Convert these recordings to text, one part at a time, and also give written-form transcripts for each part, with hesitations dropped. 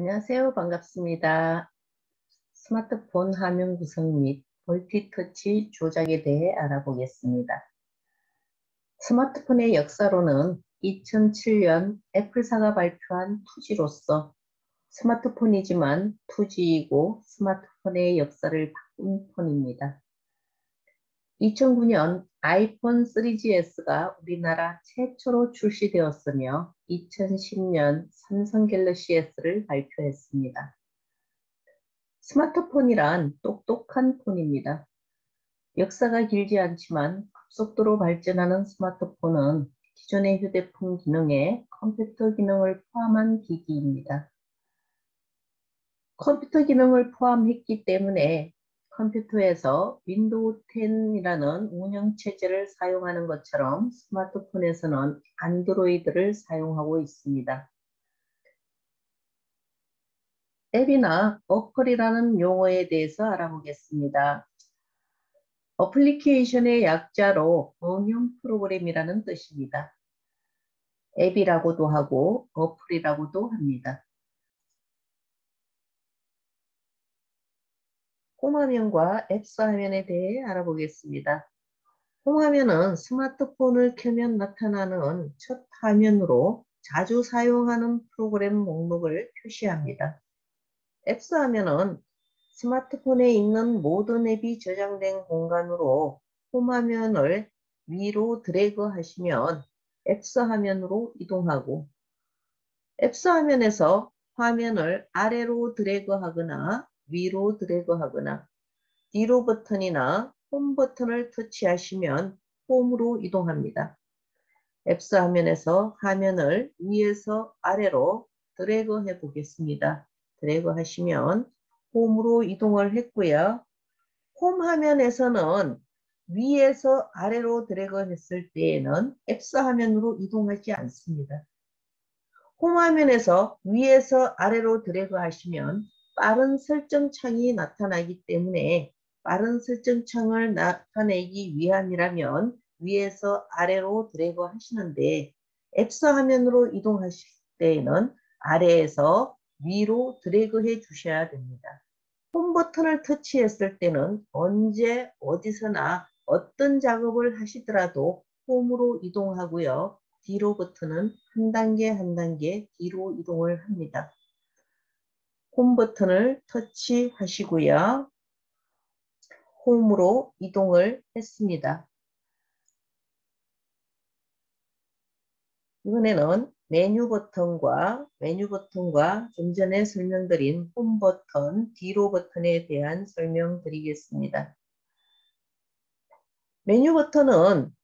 안녕하세요. 반갑습니다. 스마트폰 화면 구성 및 멀티터치 조작에 대해 알아보겠습니다. 스마트폰의 역사로는 2007년 애플사가 발표한 2G로서 스마트폰이지만 2G이고 스마트폰의 역사를 바꾼 폰입니다. 2009년 아이폰 3GS가 우리나라 최초로 출시되었으며 2010년 삼성 갤럭시 S를 발표했습니다. 스마트폰이란 똑똑한 폰입니다. 역사가 길지 않지만 급속도로 발전하는 스마트폰은 기존의 휴대폰 기능에 컴퓨터 기능을 포함한 기기입니다. 컴퓨터 기능을 포함했기 때문에 컴퓨터에서 윈도우 10이라는 운영체제를 사용하는 것처럼 스마트폰에서는 안드로이드를 사용하고 있습니다. 앱이나 어플이라는 용어에 대해서 알아보겠습니다. 어플리케이션의 약자로 응용 프로그램이라는 뜻입니다. 앱이라고도 하고 어플이라고도 합니다. 홈화면과 앱스 화면에 대해 알아보겠습니다. 홈화면은 스마트폰을 켜면 나타나는 첫 화면으로 자주 사용하는 프로그램 목록을 표시합니다. 앱스 화면은 스마트폰에 있는 모든 앱이 저장된 공간으로 홈화면을 위로 드래그 하시면 앱스 화면으로 이동하고 앱스 화면에서 화면을 아래로 드래그 하거나 위로 드래그 하거나 뒤로 버튼이나 홈 버튼을 터치하시면 홈으로 이동합니다. 앱스 화면에서 화면을 위에서 아래로 드래그 해 보겠습니다. 드래그 하시면 홈으로 이동을 했고요. 홈 화면에서는 위에서 아래로 드래그 했을 때에는 앱스 화면으로 이동하지 않습니다. 홈 화면에서 위에서 아래로 드래그 하시면 빠른 설정 창이 나타나기 때문에 빠른 설정 창을 나타내기 위함이라면 위에서 아래로 드래그 하시는데 앱스 화면으로 이동하실 때에는 아래에서 위로 드래그 해 주셔야 됩니다. 홈 버튼을 터치했을 때는 언제 어디서나 어떤 작업을 하시더라도 홈으로 이동하고요. 뒤로 버튼은 한 단계 한 단계 뒤로 이동을 합니다. 홈 버튼을 터치하시고요. 홈으로 이동을 했습니다. 이번에는 메뉴 버튼과 좀 전에 설명드린 홈 버튼, 뒤로 버튼에 대한 설명드리겠습니다. 메뉴 버튼은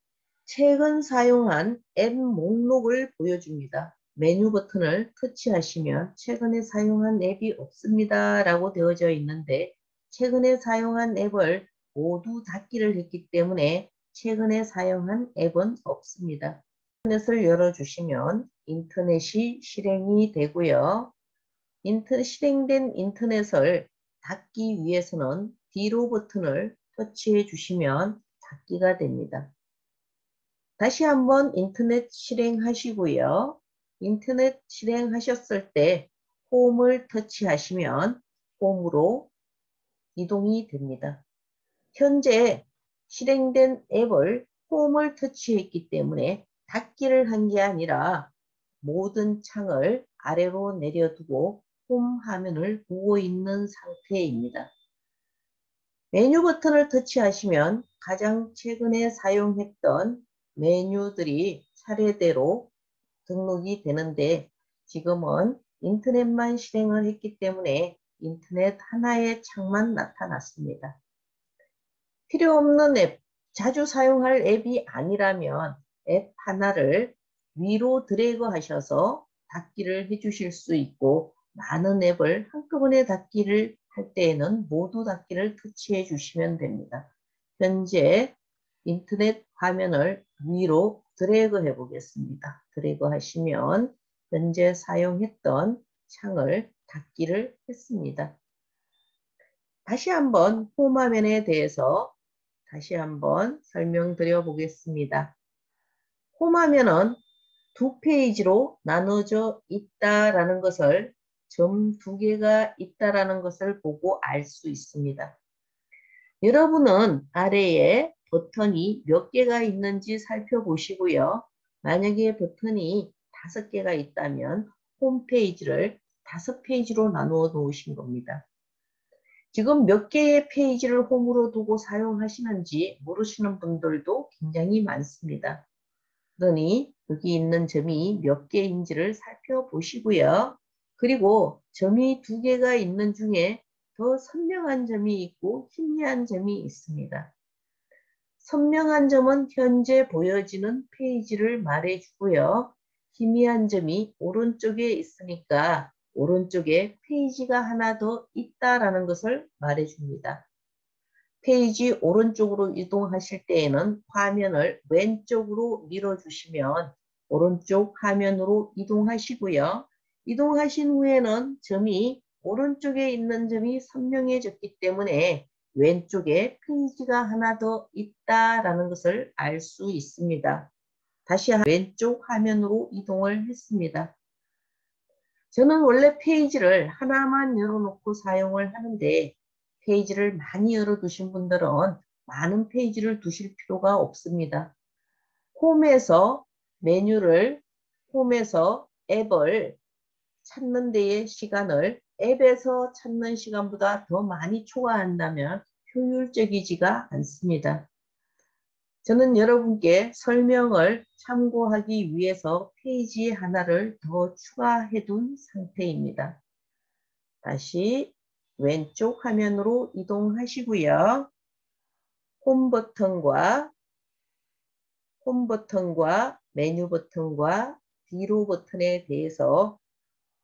최근 사용한 앱 목록을 보여줍니다. 메뉴 버튼을 터치하시면 최근에 사용한 앱이 없습니다 라고 되어져 있는데 최근에 사용한 앱을 모두 닫기를 했기 때문에 최근에 사용한 앱은 없습니다. 인터넷을 열어주시면 인터넷이 실행이 되고요. 실행된 인터넷을 닫기 위해서는 뒤로 버튼을 터치해 주시면 닫기가 됩니다. 다시 한번 인터넷 실행하시고요. 인터넷 실행하셨을 때 홈을 터치하시면 홈으로 이동이 됩니다. 현재 실행된 앱을 홈을 터치했기 때문에 닫기를 한 게 아니라 모든 창을 아래로 내려두고 홈 화면을 보고 있는 상태입니다. 메뉴 버튼을 터치하시면 가장 최근에 사용했던 메뉴들이 차례대로 등록이 되는데 지금은 인터넷만 실행을 했기 때문에 인터넷 하나의 창만 나타났습니다. 필요 없는 앱, 자주 사용할 앱이 아니라면 앱 하나를 위로 드래그 하셔서 닫기를 해주실 수 있고 많은 앱을 한꺼번에 닫기를 할 때에는 모두 닫기를 터치해 주시면 됩니다. 현재 인터넷 화면을 위로 드래그 해 보겠습니다. 드래그 하시면 현재 사용했던 창을 닫기를 했습니다. 다시 한번 홈 화면에 대해서 다시 한번 설명드려 보겠습니다. 홈 화면은 두 페이지로 나눠져 있다라는 것을 점 두 개가 있다라는 것을 보고 알 수 있습니다. 여러분은 아래에 버튼이 몇 개가 있는지 살펴보시고요. 만약에 버튼이 5개가 있다면 홈페이지를 5페이지로 나누어 놓으신 겁니다. 지금 몇 개의 페이지를 홈으로 두고 사용하시는지 모르시는 분들도 굉장히 많습니다. 그러니 여기 있는 점이 몇 개인지를 살펴보시고요. 그리고 점이 2개가 있는 중에 더 선명한 점이 있고 희미한 점이 있습니다. 선명한 점은 현재 보여지는 페이지를 말해주고요. 희미한 점이 오른쪽에 있으니까 오른쪽에 페이지가 하나 더 있다라는 것을 말해줍니다. 페이지 오른쪽으로 이동하실 때에는 화면을 왼쪽으로 밀어주시면 오른쪽 화면으로 이동하시고요. 이동하신 후에는 점이 오른쪽에 있는 점이 선명해졌기 때문에 왼쪽에 페이지가 하나 더 있다라는 것을 알 수 있습니다. 다시 왼쪽 화면으로 이동을 했습니다. 저는 원래 페이지를 하나만 열어놓고 사용을 하는데 페이지를 많이 열어두신 분들은 많은 페이지를 두실 필요가 없습니다. 홈에서 메뉴를, 홈에서 앱을 찾는 데의 시간을 앱에서 찾는 시간보다 더 많이 초과한다면 효율적이지가 않습니다. 저는 여러분께 설명을 참고하기 위해서 페이지 하나를 더 추가해 둔 상태입니다. 다시 왼쪽 화면으로 이동하시고요. 홈 버튼과 메뉴 버튼과 뒤로 버튼에 대해서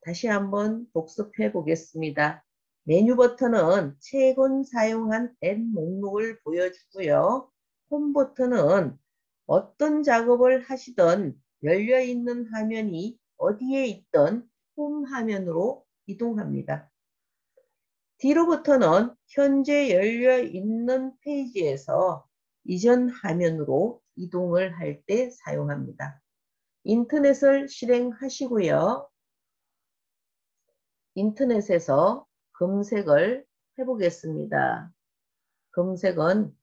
다시 한번 복습해 보겠습니다. 메뉴 버튼은 최근 사용한 앱 목록을 보여주고요. 홈 버튼은 어떤 작업을 하시던 열려있는 화면이 어디에 있던 홈 화면으로 이동합니다. 뒤로 버튼은 현재 열려있는 페이지에서 이전 화면으로 이동을 할 때 사용합니다. 인터넷을 실행하시고요. 인터넷에서 검색을 해보겠습니다. 검색은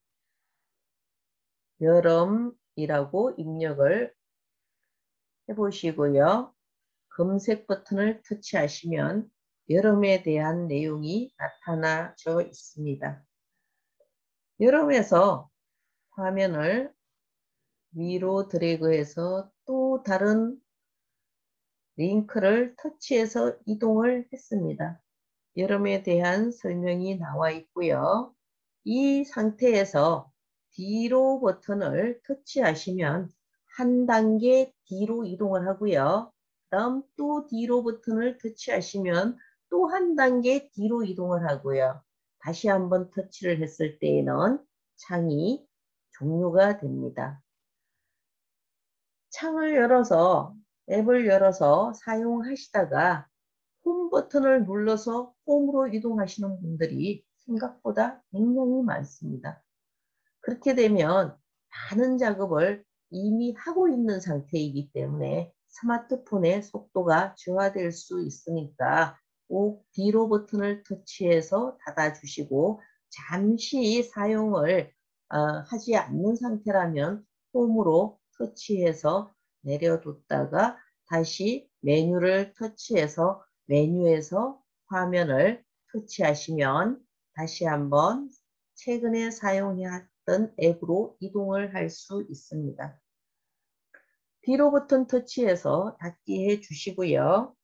여름이라고 입력을 해보시고요. 검색 버튼을 터치하시면 여름에 대한 내용이 나타나져 있습니다. 여름에서 화면을 위로 드래그해서 또 다른 링크를 터치해서 이동을 했습니다. 여름에 대한 설명이 나와 있고요. 이 상태에서 뒤로 버튼을 터치하시면 한 단계 뒤로 이동을 하고요. 다음 또 뒤로 버튼을 터치하시면 또 한 단계 뒤로 이동을 하고요. 다시 한번 터치를 했을 때에는 창이 종료가 됩니다. 창을 열어서 앱을 열어서 사용하시다가 홈 버튼을 눌러서 홈으로 이동하시는 분들이 생각보다 굉장히 많습니다. 그렇게 되면 많은 작업을 이미 하고 있는 상태이기 때문에 스마트폰의 속도가 저하될 수 있으니까 꼭 뒤로 버튼을 터치해서 닫아주시고 잠시 사용을 하지 않는 상태라면 홈으로 터치해서 내려뒀다가 다시 메뉴를 터치해서 메뉴에서 화면을 터치하시면 다시 한번 최근에 사용해왔던 앱으로 이동을 할 수 있습니다. 뒤로 버튼 터치해서 닫기 해주시고요.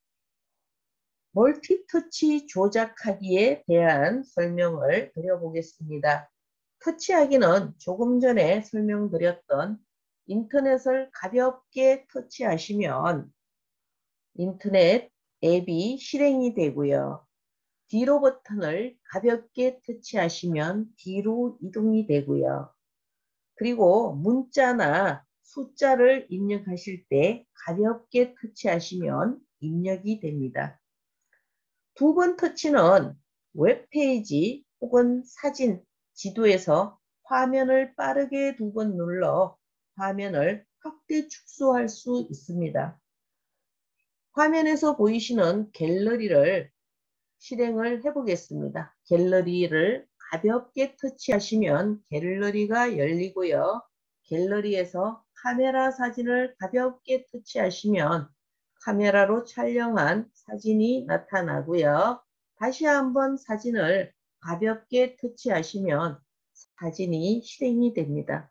멀티터치 조작하기에 대한 설명을 드려보겠습니다. 터치하기는 조금 전에 설명드렸던 인터넷을 가볍게 터치하시면 인터넷 앱이 실행이 되고요. 뒤로 버튼을 가볍게 터치하시면 뒤로 이동이 되고요. 그리고 문자나 숫자를 입력하실 때 가볍게 터치하시면 입력이 됩니다. 2번 터치는 웹페이지 혹은 사진, 지도에서 화면을 빠르게 2번 눌러 화면을 확대 축소할 수 있습니다. 화면에서 보이시는 갤러리를 실행을 해보겠습니다. 갤러리를 가볍게 터치하시면 갤러리가 열리고요. 갤러리에서 카메라 사진을 가볍게 터치하시면 카메라로 촬영한 사진이 나타나고요. 다시 한번 사진을 가볍게 터치하시면 사진이 실행이 됩니다.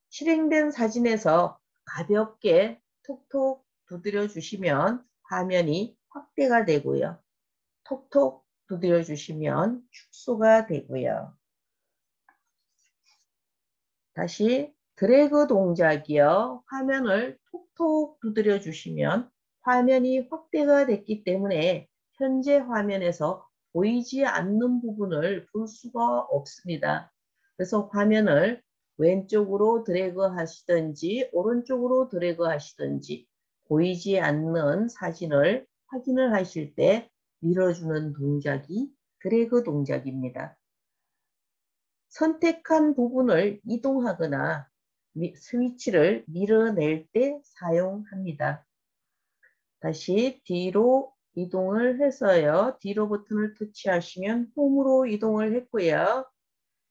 실행된 사진에서 가볍게 톡톡 두드려 주시면 화면이 확대가 되고요. 톡톡 두드려 주시면 축소가 되고요. 다시 드래그 동작이요. 화면을 톡톡 두드려 주시면 화면이 확대가 됐기 때문에 현재 화면에서 보이지 않는 부분을 볼 수가 없습니다. 그래서 화면을 왼쪽으로 드래그 하시든지 오른쪽으로 드래그 하시든지 보이지 않는 사진을 확인을 하실 때 밀어주는 동작이 드래그 동작입니다. 선택한 부분을 이동하거나 스위치를 밀어낼 때 사용합니다. 다시 뒤로 이동을 해서요. 뒤로 버튼을 터치하시면 홈으로 이동을 했고요.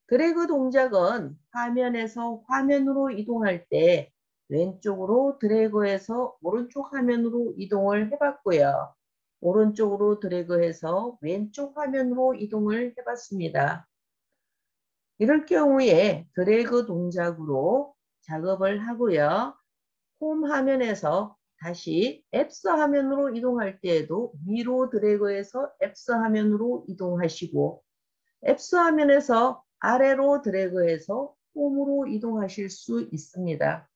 드래그 동작은 화면에서 화면으로 이동할 때 왼쪽으로 드래그해서 오른쪽 화면으로 이동을 해봤고요. 오른쪽으로 드래그해서 왼쪽 화면으로 이동을 해봤습니다. 이럴 경우에 드래그 동작으로 작업을 하고요. 홈 화면에서 다시 앱스 화면으로 이동할 때에도 위로 드래그해서 앱스 화면으로 이동하시고 앱스 화면에서 아래로 드래그해서 홈으로 이동하실 수 있습니다.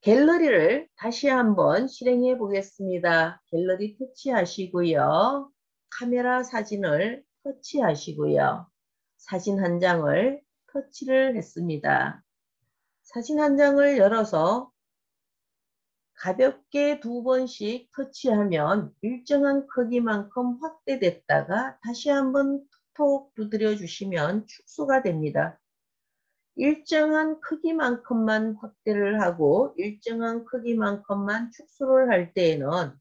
갤러리를 다시 한번 실행해 보겠습니다. 갤러리 터치하시고요. 카메라 사진을 터치하시고요. 사진 한 장을 터치를 했습니다. 사진 한 장을 열어서 가볍게 2번씩 터치하면 일정한 크기만큼 확대됐다가 다시 한번 톡 두드려 주시면 축소가 됩니다. 일정한 크기만큼만 확대를 하고 일정한 크기만큼만 축소를 할 때에는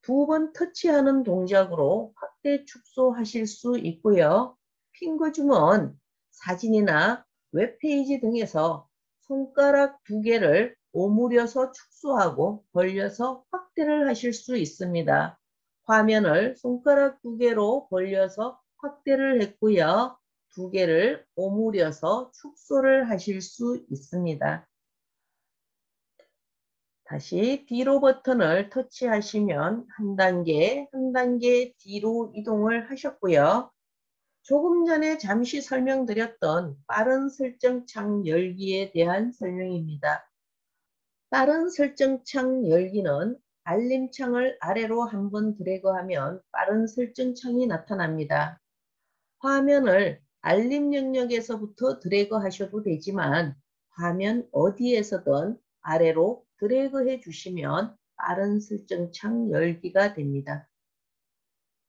2번 터치하는 동작으로 확대 축소하실 수 있고요. 핑거줌은 사진이나 웹페이지 등에서 손가락 2개를 오므려서 축소하고 벌려서 확대를 하실 수 있습니다. 화면을 손가락 2개로 벌려서 확대를 했고요. 2개를 오므려서 축소를 하실 수 있습니다. 다시 뒤로 버튼을 터치하시면 한 단계 뒤로 이동을 하셨고요. 조금 전에 잠시 설명드렸던 빠른 설정창 열기에 대한 설명입니다. 빠른 설정창 열기는 알림창을 아래로 한번 드래그하면 빠른 설정창이 나타납니다. 화면을 알림 영역에서부터 드래그 하셔도 되지만 화면 어디에서든 아래로 드래그 해 주시면 빠른 설정창 열기가 됩니다.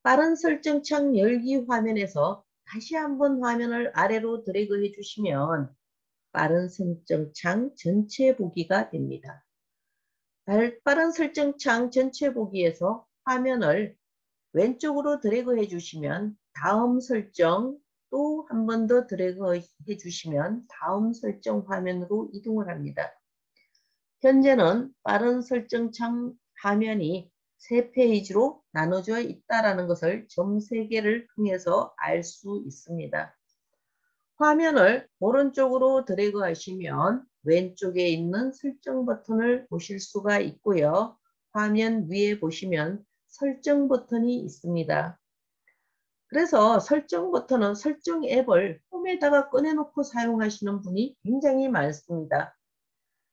빠른 설정창 열기 화면에서 다시 한번 화면을 아래로 드래그 해 주시면 빠른 설정창 전체 보기가 됩니다. 빠른 설정창 전체 보기에서 화면을 왼쪽으로 드래그 해주시면 다음 설정 또 한 번 더 드래그 해주시면 다음 설정 화면으로 이동을 합니다. 현재는 빠른 설정창 화면이 3페이지로 나눠져 있다는 것을 점 3개를 통해서 알 수 있습니다. 화면을 오른쪽으로 드래그 하시면 왼쪽에 있는 설정 버튼을 보실 수가 있고요. 화면 위에 보시면 설정 버튼이 있습니다. 그래서 설정 버튼은 설정 앱을 홈에다가 꺼내놓고 사용하시는 분이 굉장히 많습니다.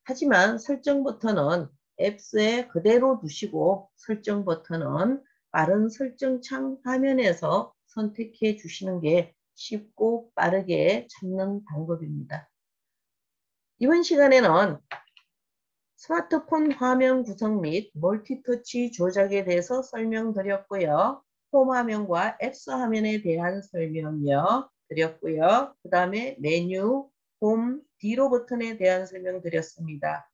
하지만 설정 버튼은 앱스에 그대로 두시고 설정 버튼은 빠른 설정창 화면에서 선택해 주시는 게 쉽고 빠르게 찾는 방법입니다. 이번 시간에는 스마트폰 화면 구성 및 멀티터치 조작에 대해서 설명드렸고요. 홈 화면과 앱스 화면에 대한 설명이요. 드렸고요. 그 다음에 메뉴, 홈, 뒤로 버튼에 대한 설명 드렸습니다.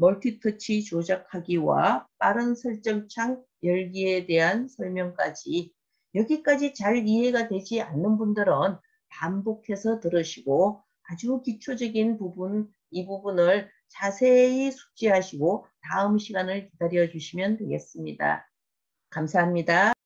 멀티터치 조작하기와 빠른 설정창 열기에 대한 설명까지 여기까지 잘 이해가 되지 않는 분들은 반복해서 들으시고 아주 기초적인 부분, 이 부분을 자세히 숙지하시고 다음 시간을 기다려 주시면 되겠습니다. 감사합니다.